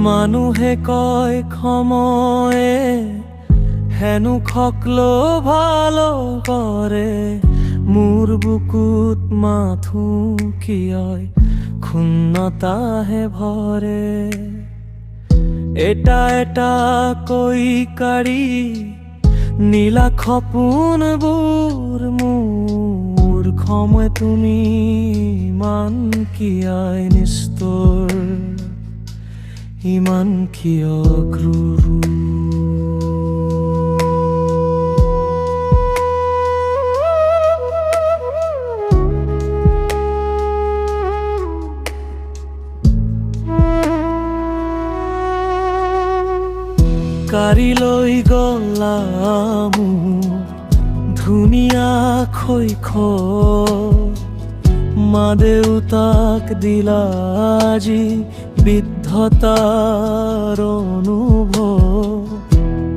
মানুহে কয় সময়ে হেনো খকলো ভালো করে, মোৰ বুকুত মাথো কিয় ক্ষুণ্ণতাহে ভরে। এটা এটা কৈ কাঢ়ি নীলা সপোনবোৰ মোৰ সময় তুমি ইমান কিয় নিষ্ঠুৰ, ইমান কিয় ক্ৰূৰ। কাঢ়ি লৈ গলা মোৰ ধুনীয়া শৈশৱ, মা দেউতাক দিলা আজি বিদ্ধতাৰ অনুভৱ।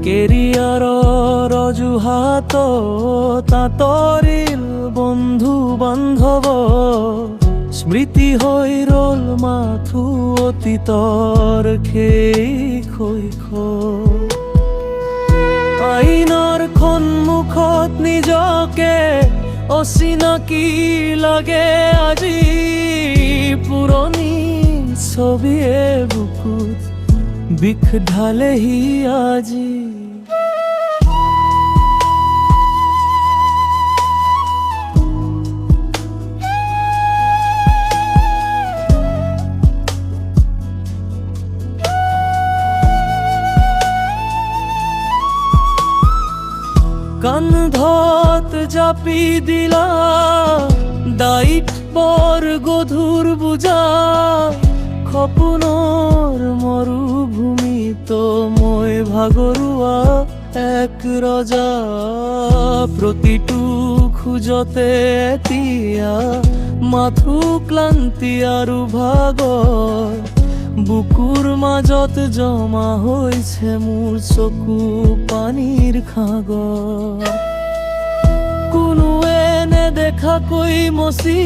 কেৰিয়াৰৰ অজুহাতত আঁতৰিল বন্ধু বান্ধৱ, স্মৃতি হৈ ৰল মাথো অতীতৰ সেই শৈশৱ। আইনৰ সন্মুখত নিজকে অচিনাকি লাগে আজি, পুৰণি ছবিয়ে বুকুত বিষ ঢালেহি আজি। কান্ধত জাপি দিলা দায়িত্বৰ গধুৰ বোজা, সপোনৰ মৰুভূমিত মই ভাগৰুৱা এক ৰজা। প্ৰতিটো খোজতে এতিয়া মাথো ক্লান্তি আৰু ভাগৰ, বুকুৰ মাজত জমা হৈছে মোৰ চকু পানীৰ সাগৰ। কোনোৱে নেদেখাকৈ মচি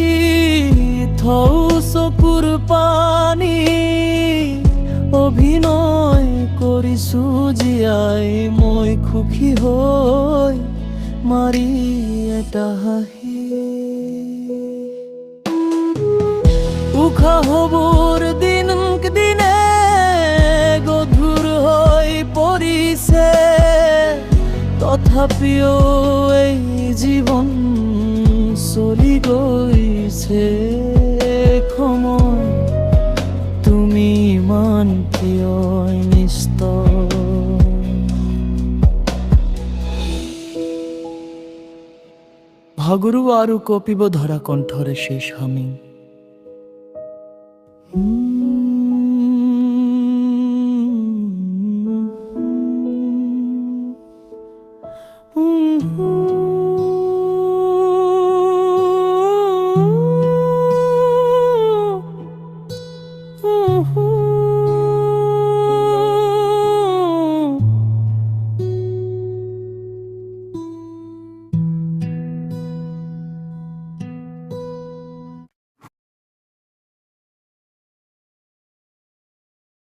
থওঁ চকুৰ পানী, অভিনয় কৰিছো জীয়াই মই সুখী হৈ মাৰি এটা হাঁহি। উশাহবোৰ দিনক দিনে গধুৰ হৈ পৰিছে, তথাপিও এই জীৱন চলি গৈছে। সময় তুমি ইমান কিয় নিষ্ঠুৰ। ভাগৰুৱা আৰু কঁপিব ধৰা কণ্ঠৰে শেষ হামি।